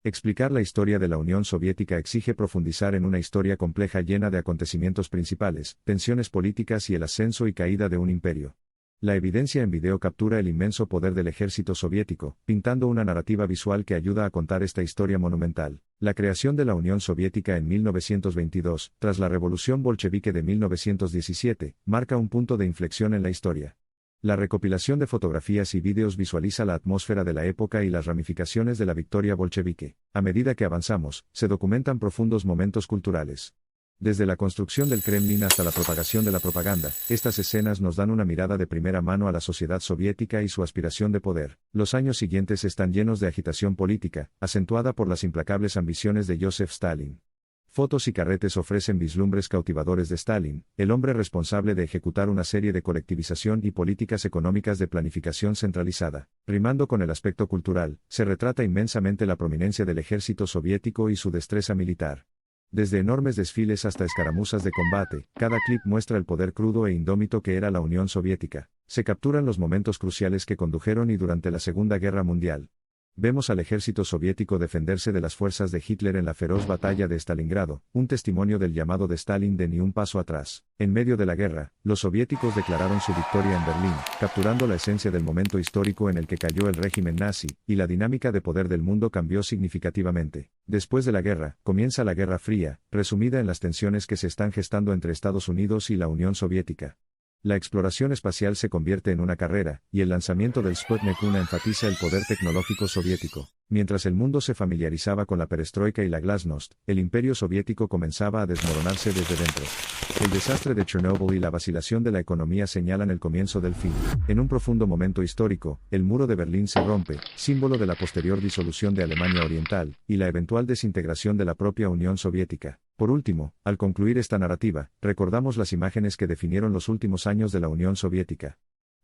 Explicar la historia de la Unión Soviética exige profundizar en una historia compleja llena de acontecimientos principales, tensiones políticas y el ascenso y caída de un imperio. La evidencia en video captura el inmenso poder del ejército soviético, pintando una narrativa visual que ayuda a contar esta historia monumental. La creación de la Unión Soviética en 1922, tras la Revolución Bolchevique de 1917, marca un punto de inflexión en la historia. La recopilación de fotografías y vídeos visualiza la atmósfera de la época y las ramificaciones de la victoria bolchevique. A medida que avanzamos, se documentan profundos momentos culturales. Desde la construcción del Kremlin hasta la propagación de la propaganda, estas escenas nos dan una mirada de primera mano a la sociedad soviética y su aspiración de poder. Los años siguientes están llenos de agitación política, acentuada por las implacables ambiciones de Joseph Stalin. Fotos y carretes ofrecen vislumbres cautivadores de Stalin, el hombre responsable de ejecutar una serie de colectivización y políticas económicas de planificación centralizada. Rimando con el aspecto cultural, se retrata inmensamente la prominencia del ejército soviético y su destreza militar. Desde enormes desfiles hasta escaramuzas de combate, cada clip muestra el poder crudo e indómito que era la Unión Soviética. Se capturan los momentos cruciales que condujeron y durante la Segunda Guerra Mundial. Vemos al ejército soviético defenderse de las fuerzas de Hitler en la feroz batalla de Stalingrado, un testimonio del llamado de Stalin de ni un paso atrás. En medio de la guerra, los soviéticos declararon su victoria en Berlín, capturando la esencia del momento histórico en el que cayó el régimen nazi, y la dinámica de poder del mundo cambió significativamente. Después de la guerra, comienza la Guerra Fría, resumida en las tensiones que se están gestando entre Estados Unidos y la Unión Soviética. La exploración espacial se convierte en una carrera, y el lanzamiento del Sputnik 1 enfatiza el poder tecnológico soviético. Mientras el mundo se familiarizaba con la perestroika y la glasnost, el imperio soviético comenzaba a desmoronarse desde dentro. El desastre de Chernobyl y la vacilación de la economía señalan el comienzo del fin. En un profundo momento histórico, el muro de Berlín se rompe, símbolo de la posterior disolución de Alemania Oriental, y la eventual desintegración de la propia Unión Soviética. Por último, al concluir esta narrativa, recordamos las imágenes que definieron los últimos años de la Unión Soviética.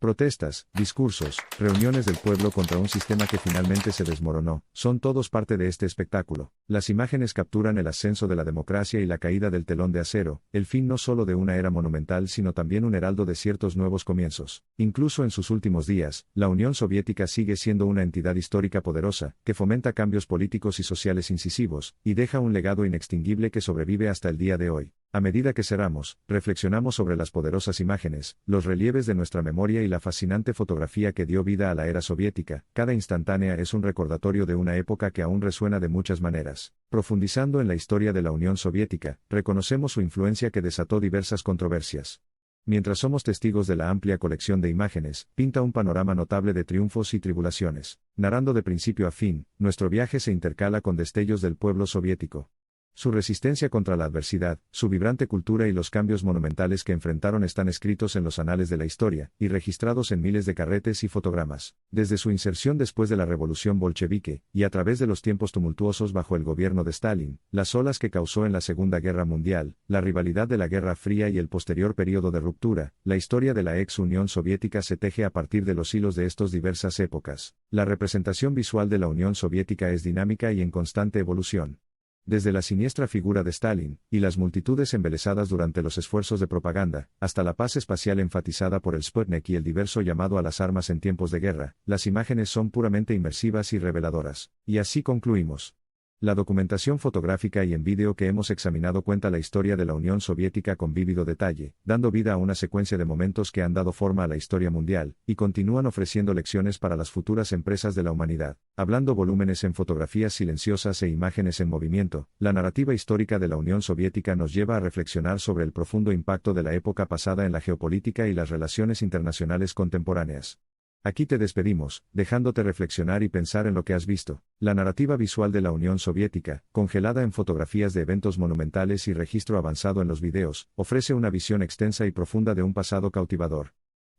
Protestas, discursos, reuniones del pueblo contra un sistema que finalmente se desmoronó, son todos parte de este espectáculo. Las imágenes capturan el ascenso de la democracia y la caída del telón de acero, el fin no solo de una era monumental sino también un heraldo de ciertos nuevos comienzos. Incluso en sus últimos días, la Unión Soviética sigue siendo una entidad histórica poderosa, que fomenta cambios políticos y sociales incisivos, y deja un legado inextinguible que sobrevive hasta el día de hoy. A medida que cerramos, reflexionamos sobre las poderosas imágenes, los relieves de nuestra memoria y la fascinante fotografía que dio vida a la era soviética. Cada instantánea es un recordatorio de una época que aún resuena de muchas maneras. Profundizando en la historia de la Unión Soviética, reconocemos su influencia que desató diversas controversias. Mientras somos testigos de la amplia colección de imágenes, pinta un panorama notable de triunfos y tribulaciones. Narrando de principio a fin, nuestro viaje se intercala con destellos del pueblo soviético. Su resistencia contra la adversidad, su vibrante cultura y los cambios monumentales que enfrentaron están escritos en los anales de la historia, y registrados en miles de carretes y fotogramas. Desde su inserción después de la Revolución Bolchevique, y a través de los tiempos tumultuosos bajo el gobierno de Stalin, las olas que causó en la Segunda Guerra Mundial, la rivalidad de la Guerra Fría y el posterior período de ruptura, la historia de la ex Unión Soviética se teje a partir de los hilos de estas diversas épocas. La representación visual de la Unión Soviética es dinámica y en constante evolución. Desde la siniestra figura de Stalin, y las multitudes embelesadas durante los esfuerzos de propaganda, hasta la paz espacial enfatizada por el Sputnik y el diverso llamado a las armas en tiempos de guerra, las imágenes son puramente inmersivas y reveladoras. Y así concluimos. La documentación fotográfica y en vídeo que hemos examinado cuenta la historia de la Unión Soviética con vívido detalle, dando vida a una secuencia de momentos que han dado forma a la historia mundial, y continúan ofreciendo lecciones para las futuras empresas de la humanidad. Hablando volúmenes en fotografías silenciosas e imágenes en movimiento, la narrativa histórica de la Unión Soviética nos lleva a reflexionar sobre el profundo impacto de la época pasada en la geopolítica y las relaciones internacionales contemporáneas. Aquí te despedimos, dejándote reflexionar y pensar en lo que has visto. La narrativa visual de la Unión Soviética, congelada en fotografías de eventos monumentales y registro avanzado en los videos, ofrece una visión extensa y profunda de un pasado cautivador.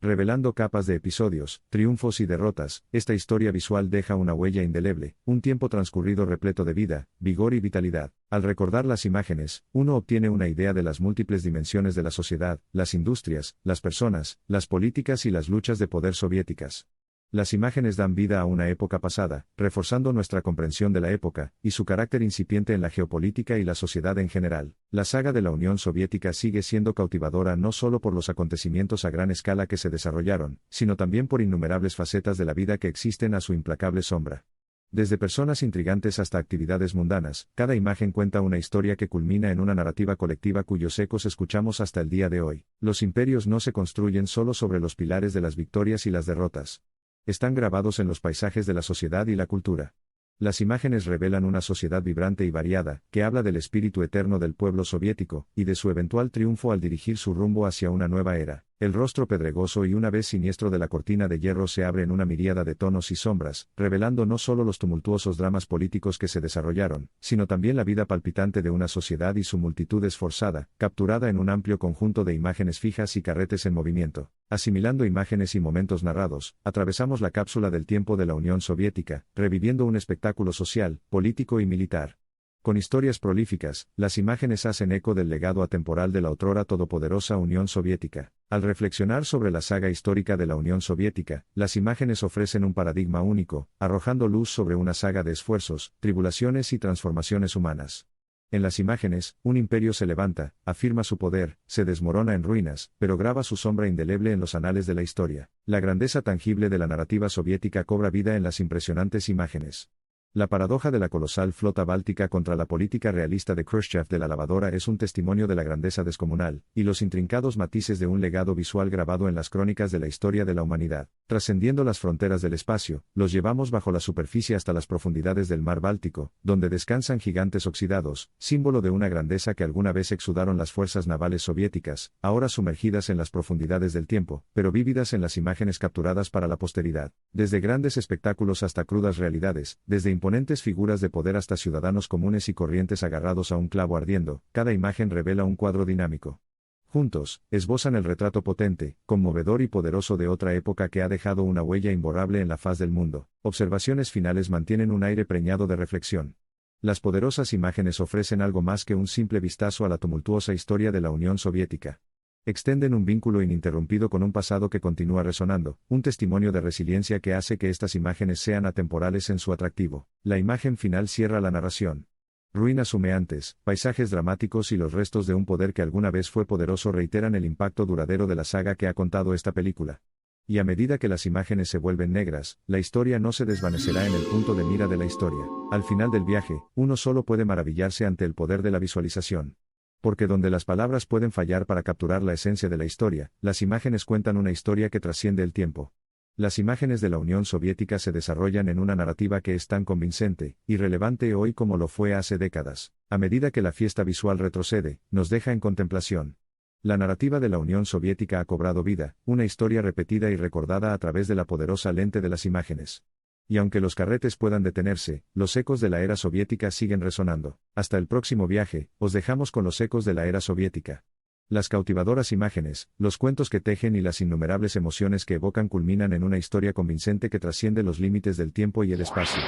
Revelando capas de episodios, triunfos y derrotas, esta historia visual deja una huella indeleble, un tiempo transcurrido repleto de vida, vigor y vitalidad. Al recordar las imágenes, uno obtiene una idea de las múltiples dimensiones de la sociedad, las industrias, las personas, las políticas y las luchas de poder soviéticas. Las imágenes dan vida a una época pasada, reforzando nuestra comprensión de la época, y su carácter incipiente en la geopolítica y la sociedad en general. La saga de la Unión Soviética sigue siendo cautivadora no solo por los acontecimientos a gran escala que se desarrollaron, sino también por innumerables facetas de la vida que existen a su implacable sombra. Desde personas intrigantes hasta actividades mundanas, cada imagen cuenta una historia que culmina en una narrativa colectiva cuyos ecos escuchamos hasta el día de hoy. Los imperios no se construyen solo sobre los pilares de las victorias y las derrotas. Están grabados en los paisajes de la sociedad y la cultura. Las imágenes revelan una sociedad vibrante y variada, que habla del espíritu eterno del pueblo soviético, y de su eventual triunfo al dirigir su rumbo hacia una nueva era. El rostro pedregoso y una vez siniestro de la cortina de hierro se abre en una miríada de tonos y sombras, revelando no solo los tumultuosos dramas políticos que se desarrollaron, sino también la vida palpitante de una sociedad y su multitud esforzada, capturada en un amplio conjunto de imágenes fijas y carretes en movimiento. Asimilando imágenes y momentos narrados, atravesamos la cápsula del tiempo de la Unión Soviética, reviviendo un espectáculo social, político y militar. Con historias prolíficas, las imágenes hacen eco del legado atemporal de la otrora todopoderosa Unión Soviética. Al reflexionar sobre la saga histórica de la Unión Soviética, las imágenes ofrecen un paradigma único, arrojando luz sobre una saga de esfuerzos, tribulaciones y transformaciones humanas. En las imágenes, un imperio se levanta, afirma su poder, se desmorona en ruinas, pero graba su sombra indeleble en los anales de la historia. La grandeza tangible de la narrativa soviética cobra vida en las impresionantes imágenes. La paradoja de la colosal flota báltica contra la política realista de Khrushchev de la lavadora es un testimonio de la grandeza descomunal, y los intrincados matices de un legado visual grabado en las crónicas de la historia de la humanidad. Trascendiendo las fronteras del espacio, los llevamos bajo la superficie hasta las profundidades del mar Báltico, donde descansan gigantes oxidados, símbolo de una grandeza que alguna vez exudaron las fuerzas navales soviéticas, ahora sumergidas en las profundidades del tiempo, pero vívidas en las imágenes capturadas para la posteridad. Desde grandes espectáculos hasta crudas realidades, desde imponentes figuras de poder hasta ciudadanos comunes y corrientes agarrados a un clavo ardiendo, cada imagen revela un cuadro dinámico. Juntos, esbozan el retrato potente, conmovedor y poderoso de otra época que ha dejado una huella imborrable en la faz del mundo. Observaciones finales mantienen un aire preñado de reflexión. Las poderosas imágenes ofrecen algo más que un simple vistazo a la tumultuosa historia de la Unión Soviética. Extienden un vínculo ininterrumpido con un pasado que continúa resonando, un testimonio de resiliencia que hace que estas imágenes sean atemporales en su atractivo. La imagen final cierra la narración. Ruinas humeantes, paisajes dramáticos y los restos de un poder que alguna vez fue poderoso reiteran el impacto duradero de la saga que ha contado esta película. Y a medida que las imágenes se vuelven negras, la historia no se desvanecerá en el punto de mira de la historia. Al final del viaje, uno solo puede maravillarse ante el poder de la visualización. Porque donde las palabras pueden fallar para capturar la esencia de la historia, las imágenes cuentan una historia que trasciende el tiempo. Las imágenes de la Unión Soviética se desarrollan en una narrativa que es tan convincente y relevante hoy como lo fue hace décadas. A medida que la fiesta visual retrocede, nos deja en contemplación. La narrativa de la Unión Soviética ha cobrado vida, una historia repetida y recordada a través de la poderosa lente de las imágenes. Y aunque los carretes puedan detenerse, los ecos de la era soviética siguen resonando. Hasta el próximo viaje, os dejamos con los ecos de la era soviética. Las cautivadoras imágenes, los cuentos que tejen y las innumerables emociones que evocan culminan en una historia convincente que trasciende los límites del tiempo y el espacio.